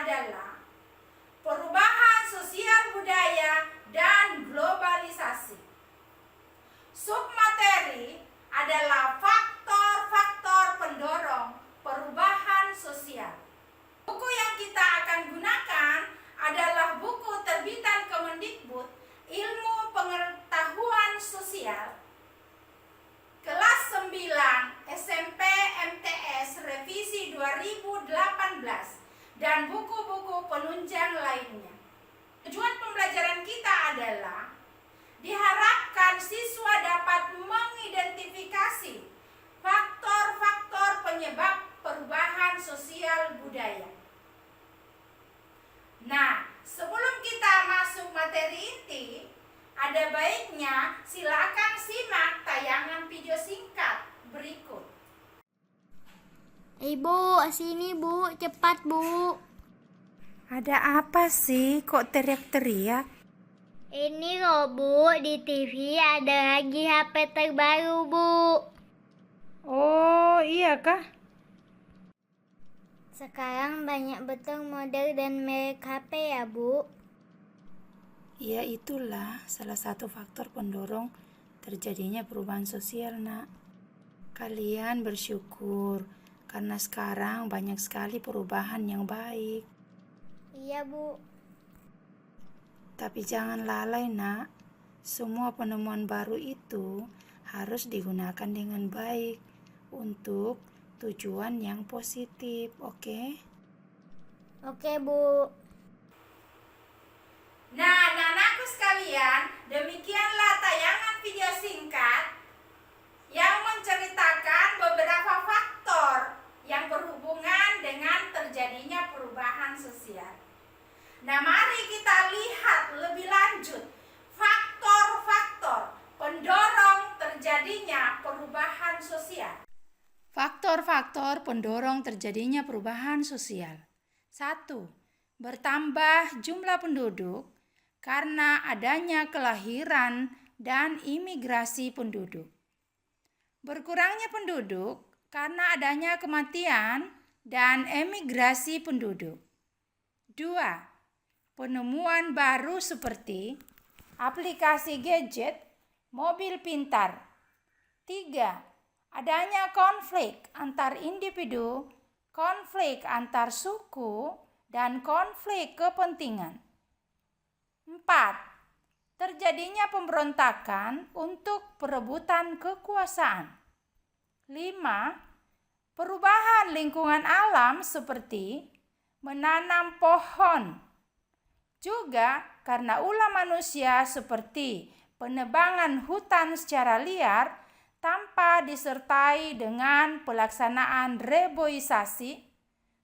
adalah perubahan sosial budaya dan globalisasi. Submateri adalah faktor-faktor pendorong perubahan sosial. Buku yang kita akan gunakan adalah buku terbitan Kemendikbud Ilmu Pengetahuan Sosial kelas 9 SMP MTS revisi 2018 dan buku-buku penunjang lainnya. Tujuan pembelajaran kita adalah diharapkan siswa dapat mengidentifikasi faktor-faktor penyebab perubahan sosial budaya. Nah, sebelum kita masuk materi inti, ada baiknya silakan simak tayangan video singkat berikut. Ibu, sini Bu, cepat Bu. Ada apa sih kok teriak-teriak? Ini loh Bu, di TV ada lagi HP terbaru Bu. Oh, iya kah? Sekarang banyak betul model dan merek HP ya Bu. Ya itulah salah satu faktor pendorong terjadinya perubahan sosial, Nak. Kalian bersyukur karena sekarang banyak sekali perubahan yang baik. Iya Bu. Tapi jangan lalai, Nak. Semua penemuan baru itu harus digunakan dengan baik untuk tujuan yang positif, oke? Oke Bu. Nah, anak-anakku sekalian, demikianlah tayangan video singkat yang menceritakan beberapa faktor yang berhubungan dengan terjadinya perubahan sosial. Nah, mari kita lihat lebih lanjut faktor-faktor pendorong terjadinya perubahan sosial. Faktor-faktor pendorong terjadinya perubahan sosial. 1. Bertambah jumlah penduduk karena adanya kelahiran dan imigrasi penduduk. Berkurangnya penduduk karena adanya kematian dan emigrasi penduduk. 2. Penemuan baru seperti aplikasi gadget, mobil pintar. 3. Adanya konflik antar individu, konflik antar suku, dan konflik kepentingan. 4. Terjadinya pemberontakan untuk perebutan kekuasaan. 5. Perubahan lingkungan alam seperti menanam pohon. Juga karena ulah manusia seperti penebangan hutan secara liar tanpa disertai dengan pelaksanaan reboisasi,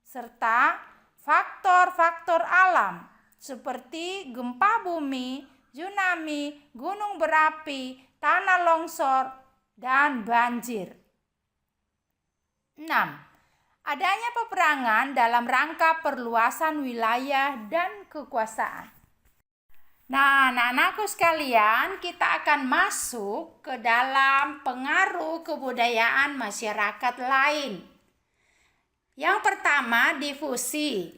serta faktor-faktor alam seperti gempa bumi, tsunami, gunung berapi, tanah longsor, dan banjir. 6. Adanya peperangan dalam rangka perluasan wilayah dan kekuasaan. Nah, anak-anakku sekalian, kita akan masuk ke dalam pengaruh kebudayaan masyarakat lain. Yang pertama, difusi.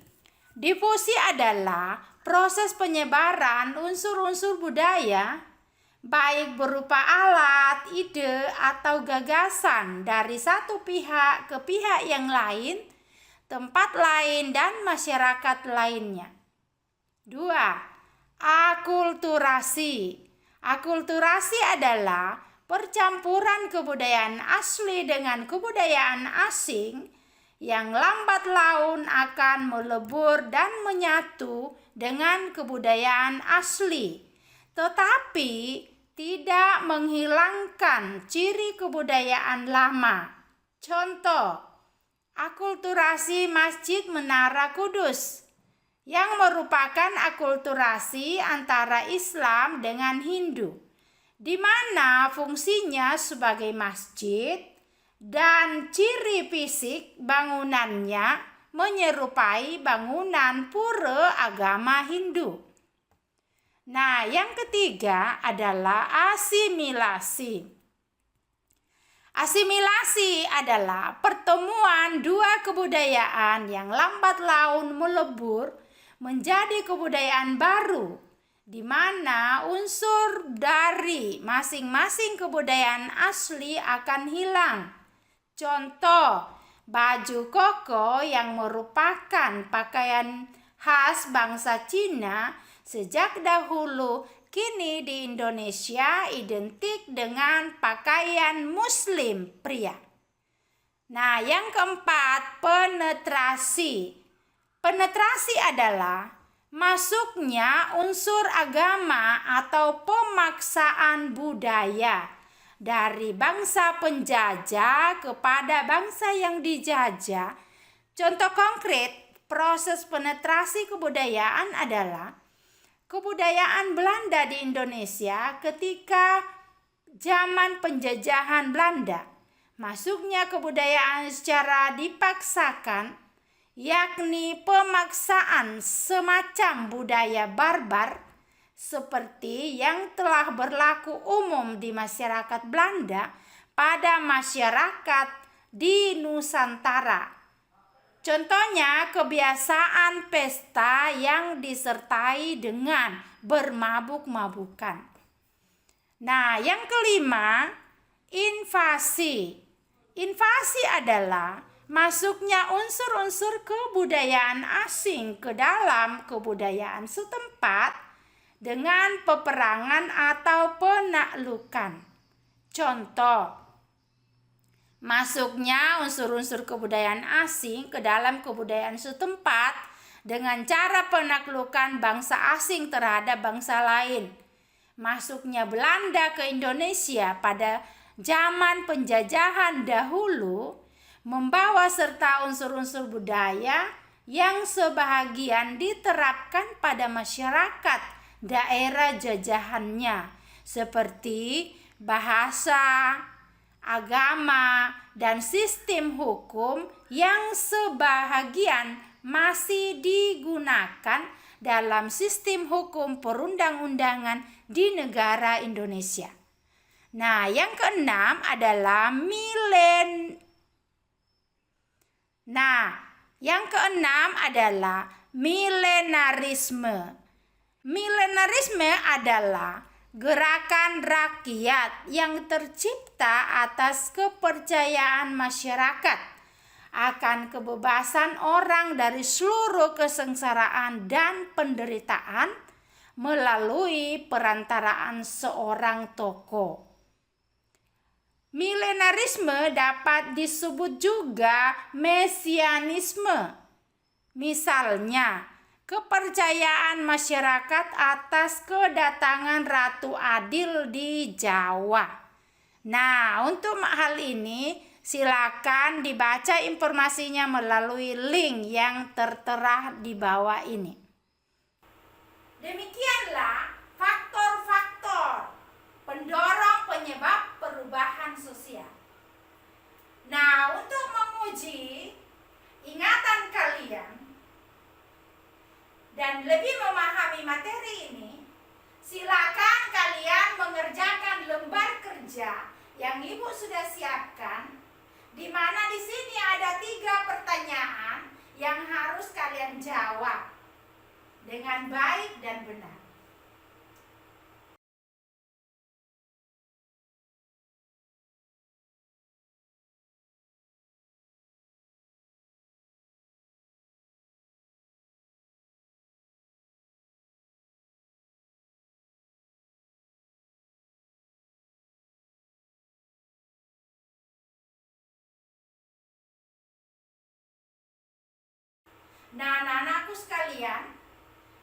Difusi adalah proses penyebaran unsur-unsur budaya, baik berupa alat, ide, atau gagasan dari satu pihak ke pihak yang lain, tempat lain, dan masyarakat lainnya. 2. Akulturasi. Akulturasi adalah percampuran kebudayaan asli dengan kebudayaan asing yang lambat laun akan melebur dan menyatu dengan kebudayaan asli, tetapi tidak menghilangkan ciri kebudayaan lama. Contoh, akulturasi Masjid Menara Kudus yang merupakan akulturasi antara Islam dengan Hindu, di mana fungsinya sebagai masjid dan ciri fisik bangunannya menyerupai bangunan pura agama Hindu. Nah, yang ketiga adalah asimilasi. Asimilasi adalah pertemuan dua kebudayaan yang lambat laun melebur menjadi kebudayaan baru, di mana unsur dari masing-masing kebudayaan asli akan hilang. Contoh, baju koko yang merupakan pakaian khas bangsa Cina sejak dahulu kini di Indonesia identik dengan pakaian muslim pria. Nah, yang keempat, penetrasi. Penetrasi adalah masuknya unsur agama atau pemaksaan budaya dari bangsa penjajah kepada bangsa yang dijajah. Contoh konkret, proses penetrasi kebudayaan adalah kebudayaan Belanda di Indonesia ketika zaman penjajahan Belanda. Masuknya kebudayaan secara dipaksakan, yakni pemaksaan semacam budaya barbar seperti yang telah berlaku umum di masyarakat Belanda pada masyarakat di Nusantara. Contohnya kebiasaan pesta yang disertai dengan bermabuk-mabukan. Nah, yang kelima, invasi. Invasi adalah masuknya unsur-unsur kebudayaan asing ke dalam kebudayaan setempat dengan peperangan atau penaklukan. Contoh, masuknya unsur-unsur kebudayaan asing ke dalam kebudayaan setempat dengan cara penaklukan bangsa asing terhadap bangsa lain. Masuknya Belanda ke Indonesia pada zaman penjajahan dahulu membawa serta unsur-unsur budaya yang sebahagian diterapkan pada masyarakat daerah jajahannya, seperti bahasa, agama, dan sistem hukum yang sebahagian masih digunakan dalam sistem hukum perundang-undangan di negara Indonesia. Nah, yang keenam adalah milenarisme. Milenarisme adalah gerakan rakyat yang tercipta atas kepercayaan masyarakat akan kebebasan orang dari seluruh kesengsaraan dan penderitaan melalui perantaraan seorang tokoh. Milenarisme dapat disebut juga mesianisme. Misalnya, kepercayaan masyarakat atas kedatangan Ratu Adil di Jawa. Nah, untuk hal ini silakan dibaca informasinya melalui link yang tertera di bawah ini. Demikianlah faktor-faktor pendorong penyebab perubahan sosial. Nah, untuk menguji ingatan kalian dan lebih memahami materi ini, silakan kalian mengerjakan lembar kerja yang Ibu sudah siapkan, di mana di sini ada 3 pertanyaan yang harus kalian jawab dengan baik dan benar. Nah, anak-anakku sekalian,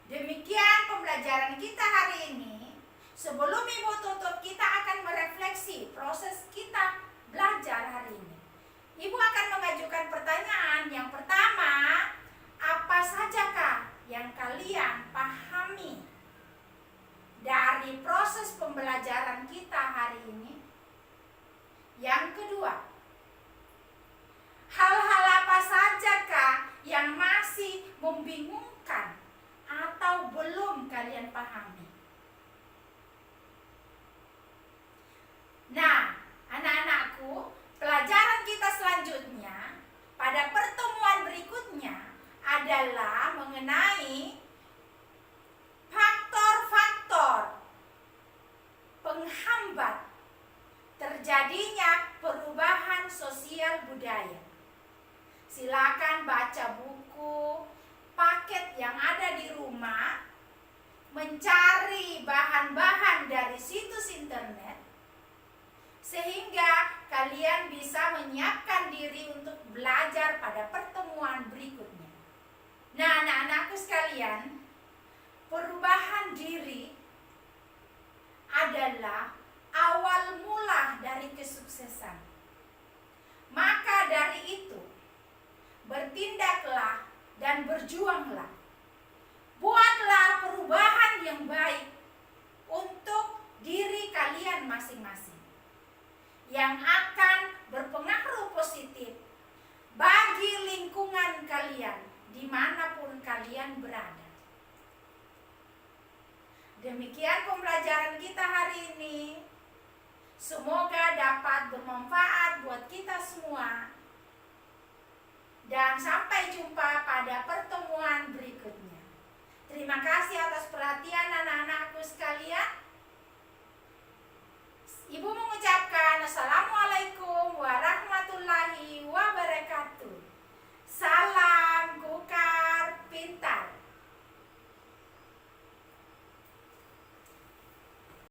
demikian pembelajaran kita hari ini. Sebelum Ibu tutup, kita akan merefleksi proses kita belajar hari ini. Ibu akan mengajukan pertanyaan. Yang pertama, apa sajakah yang kalian pahami dari proses pembelajaran kita hari ini? Yang kedua, hal-hal apa sajakah yang masih membingungkan atau belum kalian pahami? Nah, anak-anakku, mengenai faktor-faktor penghambat terjadinya perubahan sosial budaya. Silakan baca buku, paket yang ada di rumah, mencari bahan-bahan dari situs internet, sehingga kalian bisa menyiapkan diri untuk belajar pada pertemuan berikutnya. Nah, anak-anakku sekalian, perubahan diri adalah awal mula dari kesuksesan. Maka dari itu, bertindaklah dan berjuanglah. Buatlah perubahan yang baik untuk diri kalian masing-masing, yang akan berpengaruh positif bagi lingkungan kalian dimanapun kalian berada. Demikian pembelajaran kita hari ini. Semoga dapat bermanfaat buat kita semua. Dan sampai jumpa pada pertemuan berikutnya. Terima kasih atas perhatian anak-anakku sekalian.